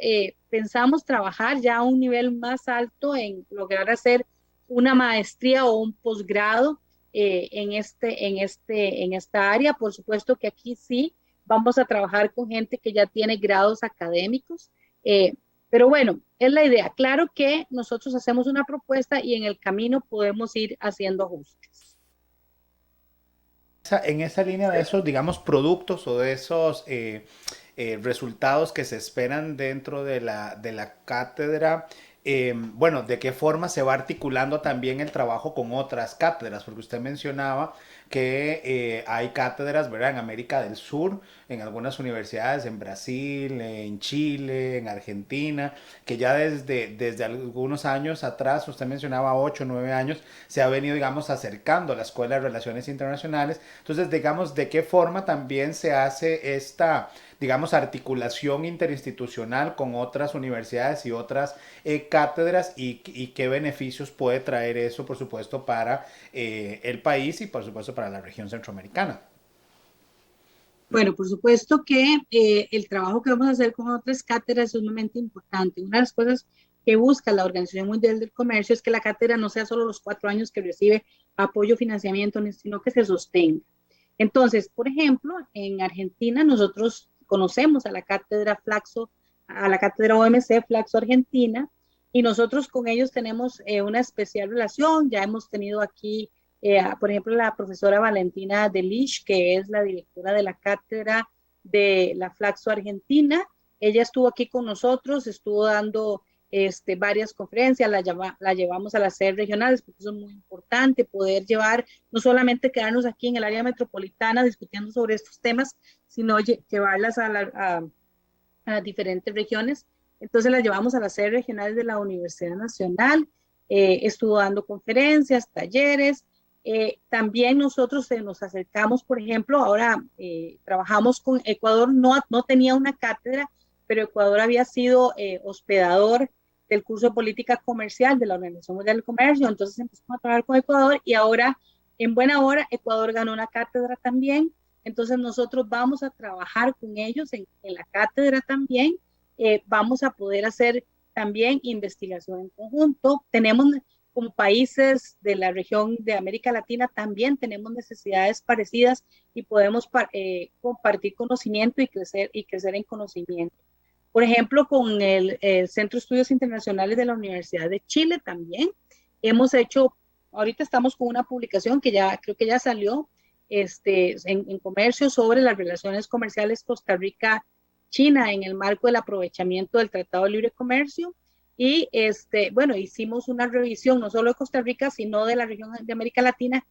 pensamos trabajar ya a un nivel más alto en lograr hacer una maestría o un posgrado en esta área. Por supuesto que aquí sí vamos a trabajar con gente que ya tiene grados académicos, pero bueno, es la idea. Claro que nosotros hacemos una propuesta y en el camino podemos ir haciendo ajustes. En esa línea de esos, digamos, productos o de esos resultados que se esperan dentro de la cátedra, bueno, ¿de qué forma se va articulando también el trabajo con otras cátedras? Porque usted mencionaba que hay cátedras, ¿verdad? En América del Sur, en algunas universidades, en Brasil, en Chile, en Argentina, que ya desde algunos años atrás, usted mencionaba 8 o 9 años, se ha venido, digamos, acercando a la Escuela de Relaciones Internacionales. Entonces, digamos, ¿de qué forma también se hace esta, digamos, articulación interinstitucional con otras universidades y otras cátedras y qué beneficios puede traer eso, por supuesto, para el país y, por supuesto, para la región centroamericana? Bueno, por supuesto que el trabajo que vamos a hacer con otras cátedras es sumamente importante. Una de las cosas que busca la Organización Mundial del Comercio es que la cátedra no sea solo los 4 años que recibe apoyo, financiamiento, sino que se sostenga. Entonces, por ejemplo, en Argentina nosotros conocemos a la cátedra Flaxo, a la cátedra OMC Flaxo Argentina, y nosotros con ellos tenemos una especial relación. Ya hemos tenido aquí por ejemplo, la profesora Valentina Delich, que es la directora de la cátedra de la Flaxo Argentina. Ella estuvo aquí con nosotros, estuvo dando varias conferencias, la llevamos a las sedes regionales, porque eso es muy importante, poder llevar, no solamente quedarnos aquí en el área metropolitana discutiendo sobre estos temas, sino llevarlas a las diferentes regiones. Entonces las llevamos a las sedes regionales de la Universidad Nacional, estuvo dando conferencias, talleres. También nosotros nos acercamos, por ejemplo, ahora trabajamos con Ecuador, no tenía una cátedra, pero Ecuador había sido hospedador del curso de política comercial de la Organización Mundial del Comercio. Entonces empezamos a trabajar con Ecuador y ahora, en buena hora, Ecuador ganó una cátedra también. Entonces nosotros vamos a trabajar con ellos en la cátedra también. Vamos a poder hacer también investigación en conjunto. Tenemos como países de la región de América Latina, también tenemos necesidades parecidas y podemos compartir conocimiento y crecer en conocimiento. Por ejemplo, con el Centro de Estudios Internacionales de la Universidad de Chile también hemos hecho, ahorita estamos con una publicación que ya creo que ya salió en comercio sobre las relaciones comerciales Costa Rica-China en el marco del aprovechamiento del Tratado de Libre Comercio. Y bueno, hicimos una revisión no solo de Costa Rica, sino de la región de América Latina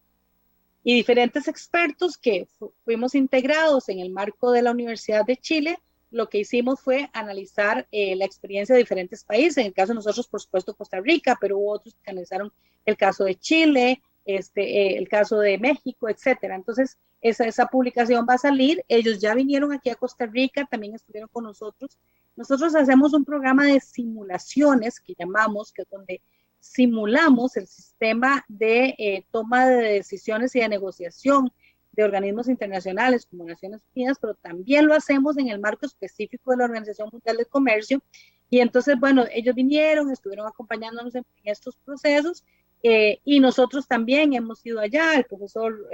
y diferentes expertos que fuimos integrados en el marco de la Universidad de Chile. Lo que hicimos fue analizar la experiencia de diferentes países. En el caso de nosotros, por supuesto, Costa Rica, pero hubo otros que analizaron el caso de Chile, el caso de México, etcétera. Entonces, esa publicación va a salir. Ellos ya vinieron aquí a Costa Rica, también estuvieron con nosotros. Nosotros hacemos un programa de simulaciones que llamamos, que es donde simulamos el sistema de toma de decisiones y de negociación de organismos internacionales como Naciones Unidas, pero también lo hacemos en el marco específico de la Organización Mundial del Comercio. Y entonces, bueno, ellos vinieron, estuvieron acompañándonos en estos procesos y nosotros también hemos ido allá. El profesor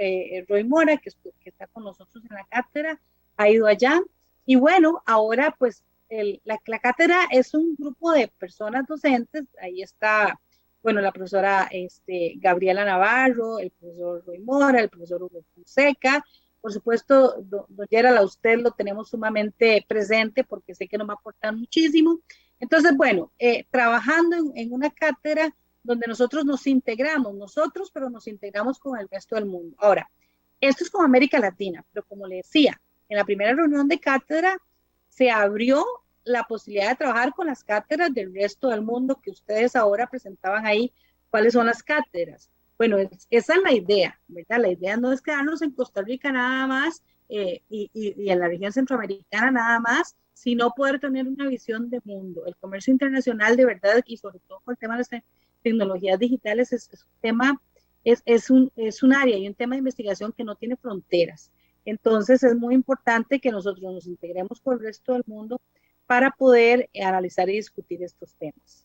Roy Mora, que está con nosotros en la cátedra, ha ido allá. Y bueno, ahora pues la cátedra es un grupo de personas docentes. Ahí está, bueno, la profesora Gabriela Navarro, el profesor Roy Mora, el profesor Hugo Fonseca. Por supuesto, don Gerald, a usted lo tenemos sumamente presente porque sé que nos va a aportar muchísimo. Entonces, bueno, trabajando en una cátedra donde nosotros nos integramos, pero nos integramos con el resto del mundo. Ahora, esto es con América Latina, pero como le decía, en la primera reunión de cátedra se abrió la posibilidad de trabajar con las cátedras del resto del mundo que ustedes ahora presentaban ahí. ¿Cuáles son las cátedras? Bueno, esa es la idea, ¿verdad? La idea no es quedarnos en Costa Rica nada más y en la región centroamericana nada más, sino poder tener una visión de mundo. El comercio internacional de verdad y sobre todo con el tema de las tecnologías digitales es un tema, es un área y un tema de investigación que no tiene fronteras. Entonces es muy importante que nosotros nos integremos con el resto del mundo para poder analizar y discutir estos temas.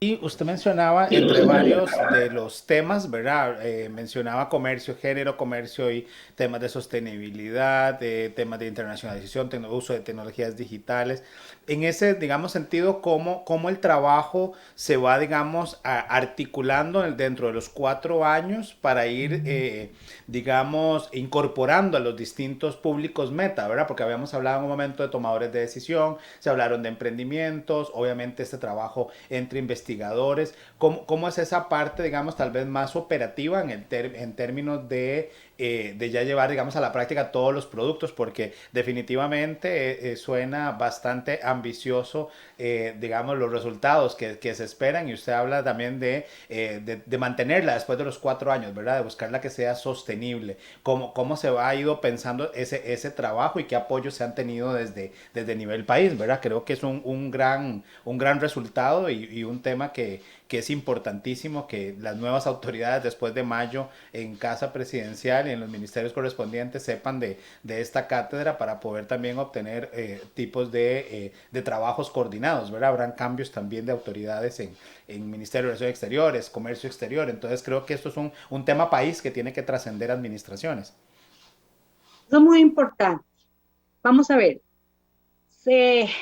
Y usted mencionaba entre varios de los temas, ¿verdad? Mencionaba comercio, género, comercio y temas de sostenibilidad, temas de internacionalización, uso de tecnologías digitales. En ese, digamos, sentido, ¿cómo el trabajo se va, digamos, articulando dentro de los 4 años para ir, digamos, incorporando a los distintos públicos meta, ¿verdad? Porque habíamos hablado en un momento de tomadores de decisión, se hablaron de emprendimientos, obviamente este trabajo entre investigadores. ¿Cómo es esa parte, digamos, tal vez más operativa en términos de ya llevar, digamos, a la práctica todos los productos? Porque definitivamente suena bastante ambicioso, digamos, los resultados que se esperan, y usted habla también de mantenerla después de los 4 años, ¿verdad? De buscarla que sea sostenible. ¿Cómo se ha ido pensando ese trabajo y qué apoyo se han tenido desde nivel país, ¿verdad? Creo que es un gran resultado y un tema que es importantísimo que las nuevas autoridades después de mayo en Casa Presidencial y en los ministerios correspondientes sepan de esta cátedra para poder también obtener tipos de trabajos coordinados, ¿verdad? Habrán cambios también de autoridades en Ministerio de Relaciones Exteriores, Comercio Exterior, entonces creo que esto es un tema país que tiene que trascender administraciones. Eso es muy importante. Vamos a ver,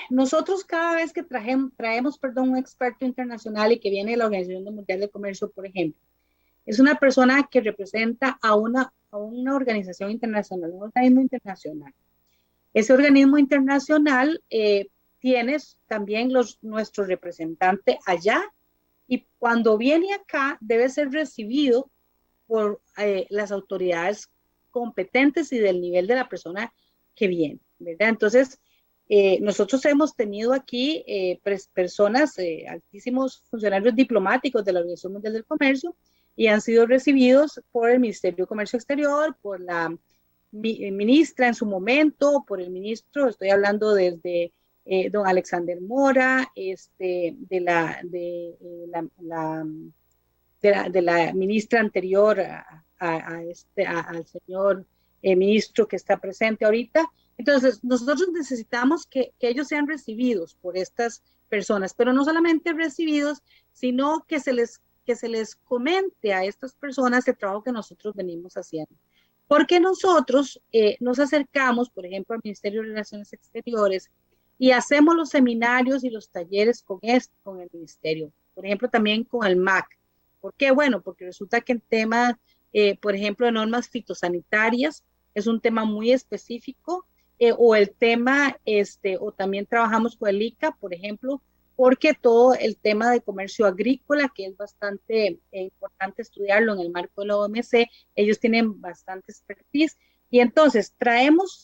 nosotros cada vez que traemos, perdón, un experto internacional y que viene de la Organización Mundial de Comercio, por ejemplo, es una persona que representa a una organización internacional, un organismo internacional. Ese organismo internacional tiene también nuestro representante allá, y cuando viene acá debe ser recibido por las autoridades competentes y del nivel de la persona que viene, ¿verdad? Entonces, nosotros hemos tenido aquí personas, altísimos funcionarios diplomáticos de la Organización Mundial del Comercio, y han sido recibidos por el Ministerio de Comercio Exterior, por la ministra en su momento, por el ministro, estoy hablando desde don Alexander Mora, de la ministra anterior al señor ministro que está presente ahorita. Entonces, nosotros necesitamos que ellos sean recibidos por estas personas, pero no solamente recibidos, sino que se les comente a estas personas el trabajo que nosotros venimos haciendo. Porque nosotros nos acercamos, por ejemplo, al Ministerio de Relaciones Exteriores y hacemos los seminarios y los talleres con el ministerio. Por ejemplo, también con el MAC. ¿Por qué? Bueno, porque resulta que en temas, por ejemplo, de normas fitosanitarias, es un tema muy específico, o el tema, o también trabajamos con el ICA, por ejemplo, porque todo el tema de comercio agrícola, que es bastante importante estudiarlo en el marco de la OMC, ellos tienen bastante expertise, y entonces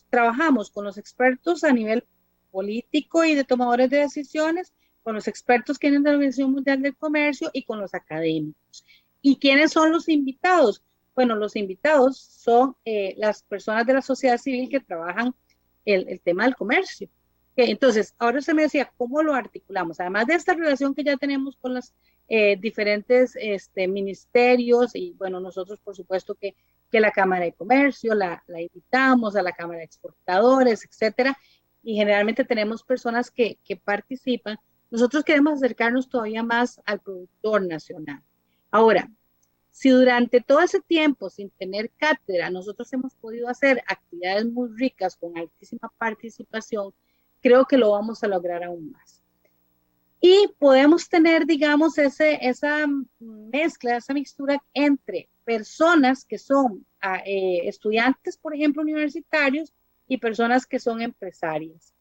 trabajamos con los expertos a nivel político y de tomadores de decisiones, con los expertos que vienen de la Organización Mundial del Comercio y con los académicos. ¿Y quiénes son los invitados? Bueno, los invitados son las personas de la sociedad civil que trabajan el tema del comercio. Entonces, ahora usted me decía, ¿cómo lo articulamos? Además de esta relación que ya tenemos con los diferentes ministerios, y bueno, nosotros por supuesto que la Cámara de Comercio la invitamos, a la Cámara de Exportadores, etcétera, y generalmente tenemos personas que participan. Nosotros queremos acercarnos todavía más al productor nacional. Ahora, si durante todo ese tiempo, sin tener cátedra, nosotros hemos podido hacer actividades muy ricas con altísima participación, creo que lo vamos a lograr aún más. Y podemos tener, digamos, esa mezcla, esa mixtura entre personas que son estudiantes, por ejemplo, universitarios, y personas que son empresarias.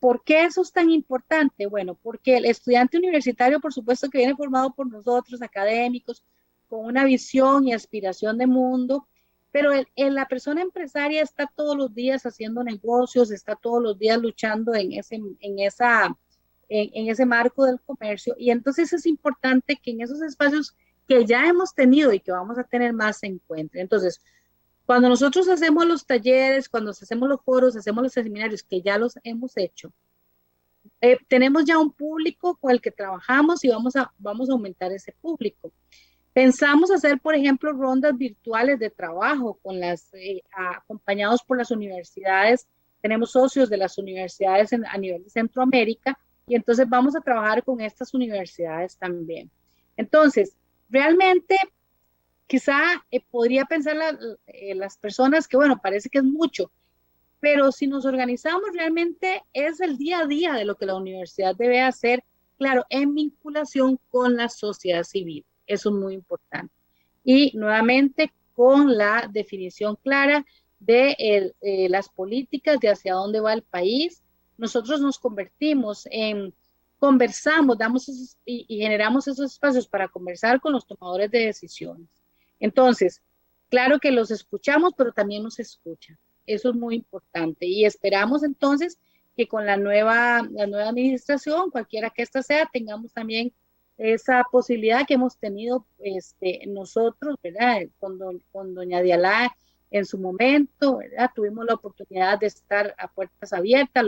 ¿Por qué eso es tan importante? Bueno, porque el estudiante universitario, por supuesto, que viene formado por nosotros, académicos, con una visión y aspiración de mundo, pero la persona empresaria está todos los días haciendo negocios, está todos los días luchando en ese marco del comercio, y entonces es importante que en esos espacios que ya hemos tenido y que vamos a tener más se encuentren. Entonces, cuando nosotros hacemos los talleres, cuando hacemos los foros, hacemos los seminarios, que ya los hemos hecho, tenemos ya un público con el que trabajamos y vamos a aumentar ese público. Pensamos hacer, por ejemplo, rondas virtuales de trabajo acompañados por las universidades. Tenemos socios de las universidades a nivel de Centroamérica, y entonces vamos a trabajar con estas universidades también. Entonces, realmente quizá podría pensar las personas que, bueno, parece que es mucho, pero si nos organizamos realmente es el día a día de lo que la universidad debe hacer, claro, en vinculación con la sociedad civil. Eso es muy importante. Y nuevamente con la definición clara de las políticas de hacia dónde va el país. Nosotros nos convertimos en, conversamos, damos y generamos esos espacios para conversar con los tomadores de decisiones. Entonces, claro que los escuchamos, pero también nos escuchan. Eso es muy importante y esperamos entonces que con la nueva administración, cualquiera que ésta sea, tengamos también esa posibilidad que hemos tenido nosotros, ¿verdad? Con doña Dialá en su momento, ¿verdad? Tuvimos la oportunidad de estar a puertas abiertas,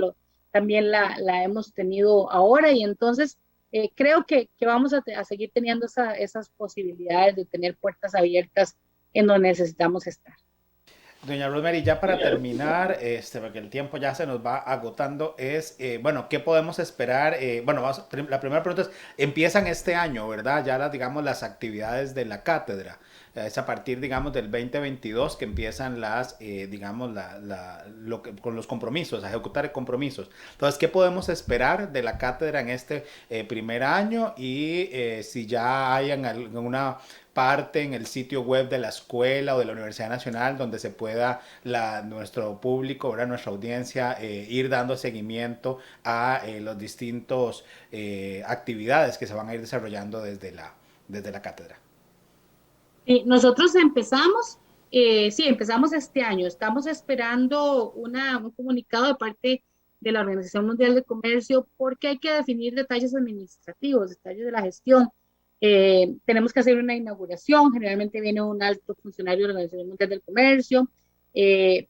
también la hemos tenido ahora y entonces creo que vamos a seguir teniendo esas posibilidades de tener puertas abiertas en donde necesitamos estar. Doña Rosemary, ya para terminar, porque el tiempo ya se nos va agotando, bueno, ¿qué podemos esperar? Bueno, la primera pregunta es, empiezan este año, ¿verdad? Ya digamos, las actividades de la cátedra. Es a partir, digamos, del 2022 que empiezan digamos, con los compromisos, a ejecutar compromisos. Entonces, ¿qué podemos esperar de la cátedra en este primer año? Y si ya hay alguna parte en el sitio web de la escuela o de la Universidad Nacional donde se pueda nuestro público, ¿verdad? Nuestra audiencia ir dando seguimiento a los distintos actividades que se van a ir desarrollando desde la cátedra. Nosotros empezamos, sí, empezamos este año. Estamos esperando un comunicado de parte de la Organización Mundial de Comercio porque hay que definir detalles administrativos, detalles de la gestión. Tenemos que hacer una inauguración, generalmente viene un alto funcionario de la Organización Mundial del Comercio.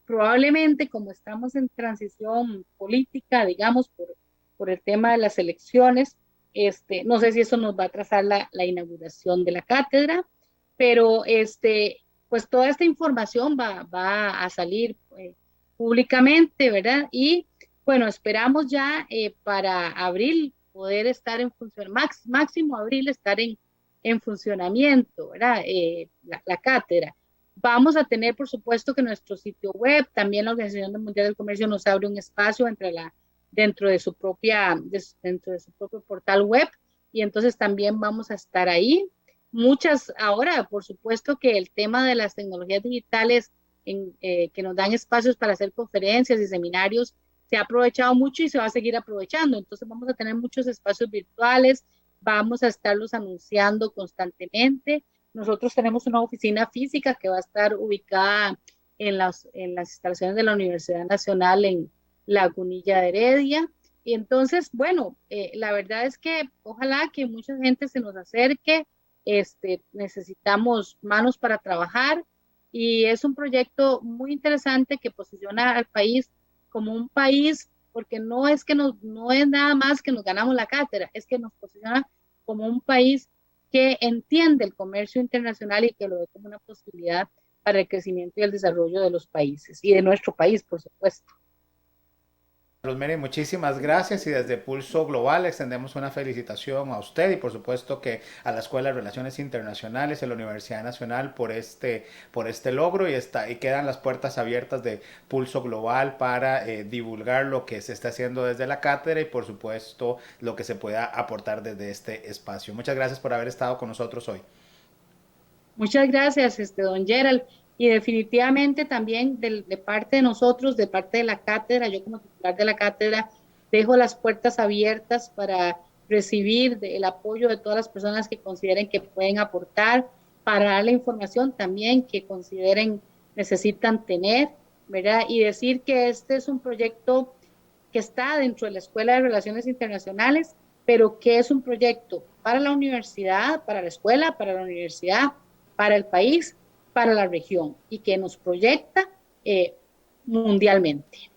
Probablemente, como estamos en transición política, digamos, por el tema de las elecciones, no sé si eso nos va a atrasar la inauguración de la cátedra, pero pues toda esta información va a salir públicamente, ¿verdad? Y bueno, esperamos ya para abril poder estar en función, máximo abril estar en funcionamiento, ¿verdad? La cátedra. Vamos a tener, por supuesto, que nuestro sitio web, también la Organización Mundial del Comercio nos abre un espacio dentro de su dentro de su propio portal web, y entonces también vamos a estar ahí. Muchas ahora, por supuesto que el tema de las tecnologías digitales que nos dan espacios para hacer conferencias y seminarios se ha aprovechado mucho y se va a seguir aprovechando. Entonces vamos a tener muchos espacios virtuales, vamos a estarlos anunciando constantemente. Nosotros tenemos una oficina física que va a estar ubicada en las instalaciones de la Universidad Nacional en Lagunilla de Heredia. Y entonces, bueno, la verdad es que ojalá que mucha gente se nos acerque. Necesitamos manos para trabajar y es un proyecto muy interesante que posiciona al país como un país, porque no es no es nada más que nos ganamos la cátedra, es que nos posiciona como un país que entiende el comercio internacional y que lo ve como una posibilidad para el crecimiento y el desarrollo de los países y de nuestro país, por supuesto. Rosemary, muchísimas gracias y desde Pulso Global extendemos una felicitación a usted y por supuesto que a la Escuela de Relaciones Internacionales y a la Universidad Nacional por este logro y quedan las puertas abiertas de Pulso Global para divulgar lo que se está haciendo desde la cátedra y por supuesto lo que se pueda aportar desde este espacio. Muchas gracias por haber estado con nosotros hoy. Muchas gracias, don Gerald. Y definitivamente también de parte de nosotros, de parte de la cátedra, yo como titular de la cátedra, dejo las puertas abiertas para recibir el apoyo de todas las personas que consideren que pueden aportar, para dar la información también que consideren necesitan tener, ¿verdad? Y decir que este es un proyecto que está dentro de la Escuela de Relaciones Internacionales, pero que es un proyecto para la universidad, para la escuela, para la universidad, para el país, para la región y que nos proyecta mundialmente.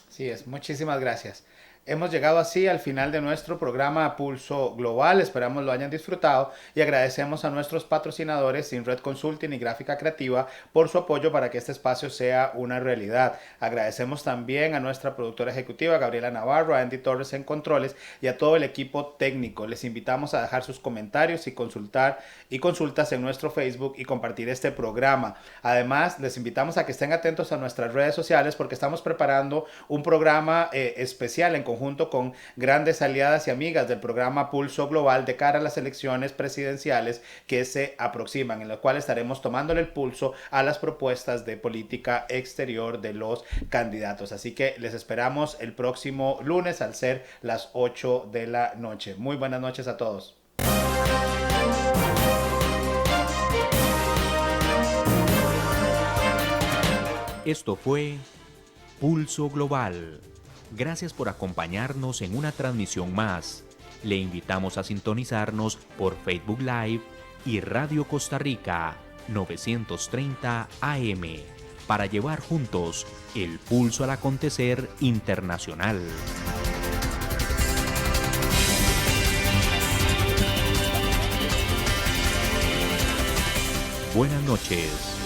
Sí, muchísimas gracias. Hemos llegado así al final de nuestro programa Pulso Global. Esperamos lo hayan disfrutado y agradecemos a nuestros patrocinadores Sinred Consulting y Gráfica Creativa por su apoyo para que este espacio sea una realidad. Agradecemos también a nuestra productora ejecutiva Gabriela Navarro, a Andy Torres en controles y a todo el equipo técnico. Les invitamos a dejar sus comentarios y consultas en nuestro Facebook y compartir este programa. Además, les invitamos a que estén atentos a nuestras redes sociales porque estamos preparando un programa especial en conjunto con grandes aliadas y amigas del programa Pulso Global de cara a las elecciones presidenciales que se aproximan, en lo cual estaremos tomándole el pulso a las propuestas de política exterior de los candidatos. Así que les esperamos el próximo lunes al ser las 8 de la noche. Muy buenas noches a todos. Esto fue Pulso Global. Gracias por acompañarnos en una transmisión más. Le invitamos a sintonizarnos por Facebook Live y Radio Costa Rica 930 AM para llevar juntos el pulso al acontecer internacional. Buenas noches.